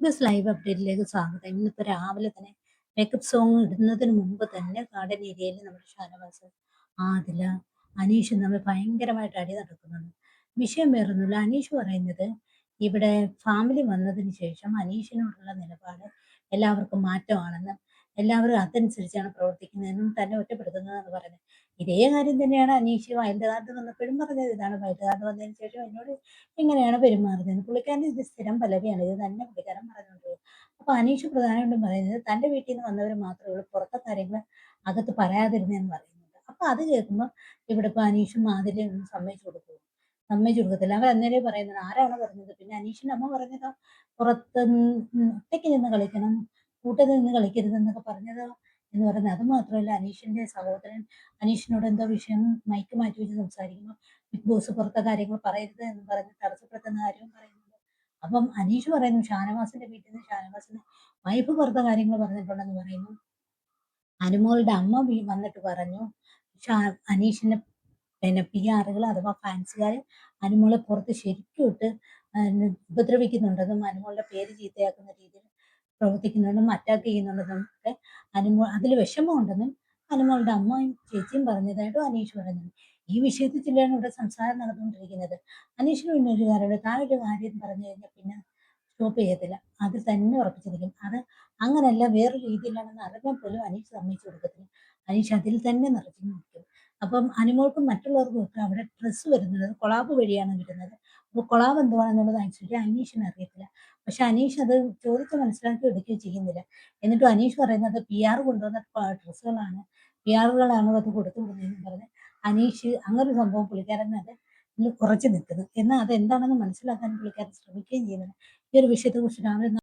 Big boss live അപ്ഡേറ്റിലേക്ക് സ്വാഗതം. ഇന്നിപ്പോ രാവിലെ തന്നെ മേക്കപ്പ് സോങ് ഇടുന്നതിന് മുമ്പ് തന്നെ ഗാർഡൻ ഏരിയയിൽ നമ്മുടെ ഷാനവാസ്, ആദില, അനീഷും തമ്മിൽ ഭയങ്കരമായിട്ട് അടി നടക്കുന്നുണ്ട്. വിഷയം വേറൊന്നുമില്ല. അനീഷ് പറയുന്നത് ഇവിടെ ഫാമിലി വന്നതിന് ശേഷം അനീഷിനോടുള്ള നിലപാട് എല്ലാവർക്കും മാറ്റമാണെന്നും എല്ലാവരും അതനുസരിച്ചാണ് പ്രവർത്തിക്കുന്നതെന്നും തന്നെ ഒറ്റപ്പെടുത്തുന്നതെന്ന് പറയുന്നത്. ഇതേ കാര്യം തന്നെയാണ് അനീഷ് വൈൽഡ് കാർഡ് വന്നപ്പോഴും പറഞ്ഞത്. ഇതാണ് വൈൽഡ് കാർഡ് വന്നതിന് ശേഷം എന്നോട് എങ്ങനെയാണ് പെരുമാറുന്നത്. പുള്ളിക്കാരൻ ഇത് സ്ഥിരം പല്ലവിയാണ്. ഇത് തന്നെ പുള്ളിക്കാരൻ പറഞ്ഞുകൊണ്ടിരിക്കും. അപ്പൊ അനീഷ് പ്രധാനമായിട്ടും പറയുന്നത് തന്റെ വീട്ടിൽ നിന്ന് വന്നവർ മാത്രമേ ഉള്ളൂ പുറത്തെ കാര്യങ്ങൾ അകത്ത് പറയാതിരുന്നെന്ന് പറയുന്നുണ്ട്. അപ്പൊ അത് കേൾക്കുമ്പോൾ ഇവിടെ ഇപ്പൊ അനീഷും മാതിരി ഒന്നും സമ്മതിച്ചു കൊടുക്കത്തില്ല. അവർ അന്നേരെ പറയുന്നത് ആരാണ് പറഞ്ഞത്. പിന്നെ അനീഷിന്റെ അമ്മ പറഞ്ഞതോ പുറത്ത് ഒറ്റയ്ക്ക് നിന്ന് കളിക്കണം, കൂട്ടത്തിൽ നിന്ന് കളിക്കരുതെന്നൊക്കെ പറഞ്ഞതോ എന്ന് പറയുന്നത്. അത് മാത്രമല്ല, അനീഷിന്റെ സഹോദരൻ അനീഷിനോട് എന്തോ വിഷയം മൈക്ക് മാറ്റി വെച്ച് സംസാരിക്കുമ്പോൾ ബിഗ് ബോസ് പുറത്തെ കാര്യങ്ങൾ പറയരുത് എന്ന് പറഞ്ഞ് തടസ്സപ്പെടുത്തുന്ന കാര്യവും പറയുന്നുണ്ട്. അപ്പം അനീഷ് പറയുന്നു ഷാനവാസിന്റെ വീട്ടിൽ നിന്ന് ഷാനവാസിന്റെ വൈഫ് പുറത്തെ കാര്യങ്ങൾ പറഞ്ഞിട്ടുണ്ടെന്ന് പറയുന്നു. അനുമോളുടെ അമ്മ വന്നിട്ട് പറഞ്ഞു അനീഷിന്റെ പിന്നെ PR അഥവാ ഫാൻസുകാർ അനുമോളെ പുറത്ത് ശരിക്കും ഇട്ട് ഉപദ്രവിക്കുന്നുണ്ടെന്നും അനുമോളുടെ പേര് ചീത്തയാക്കുന്ന രീതിയിൽ പ്രവർത്തിക്കുന്നുണ്ടെന്നും അറ്റാക്ക് ചെയ്യുന്നുണ്ടെന്നും ഒക്കെ അതിൽ വിഷമമുണ്ടെന്നും അനുമോളുടെ അമ്മയും ചേച്ചിയും പറഞ്ഞതായിട്ടും അനീഷ് പറയുന്നുണ്ട്. ഈ വിഷയത്തിൽ ചിലരാണ് ഇവിടെ സംസാരം നടന്നുകൊണ്ടിരിക്കുന്നത്. അനീഷിന് പിന്നെ ഒരു കാര്യമുണ്ട്, താനൊരു കാര്യം പറഞ്ഞു കഴിഞ്ഞാൽ പിന്നെ സ്റ്റോപ്പ് ചെയ്യത്തില്ല, അതിൽ തന്നെ ഉറപ്പിച്ചിരിക്കും. അത് അങ്ങനല്ല, വേറെ രീതിയിലാണെന്ന് അറിഞ്ഞാൽ പോലും അനീഷ് സമ്മതിച്ചു കൊടുക്കത്തില്ല. അനീഷ് അതിൽ തന്നെ നിറച്ചു നിൽക്കും. അപ്പം അനുമോൾക്കും മറ്റുള്ളവർക്കും ഒക്കെ അവിടെ ഡ്രസ്സ് വരുന്നത് കൊളാബ് വഴിയാണ് വരുന്നത്. അപ്പോൾ കൊളാബ് എന്തുവാണെന്നുള്ളത് ആക്ച്വലി അനീഷിന് അറിയത്തില്ല. പക്ഷെ അനീഷ് അത് ചോദിച്ച് മനസ്സിലാക്കി എടുക്കുകയോ ചെയ്യുന്നില്ല. എന്നിട്ടും അനീഷ് പറയുന്നത് PR കൊണ്ടുവന്ന ഡ്രസ്സുകളാണ്, PR അത് കൊടുത്തു വിടുന്നതെന്ന് പറഞ്ഞ് അനീഷ് അങ്ങനൊരു സംഭവം പുള്ളിക്കാരൻ അത് കുറച്ച് നിൽക്കുന്നു. എന്നാൽ അതെന്താണെന്ന് മനസ്സിലാക്കാൻ പുള്ളിക്കാരൻ ശ്രമിക്കുകയും ചെയ്യുന്നത്. ഈ ഒരു വിഷയത്തെക്കുറിച്ച് രാവിലെ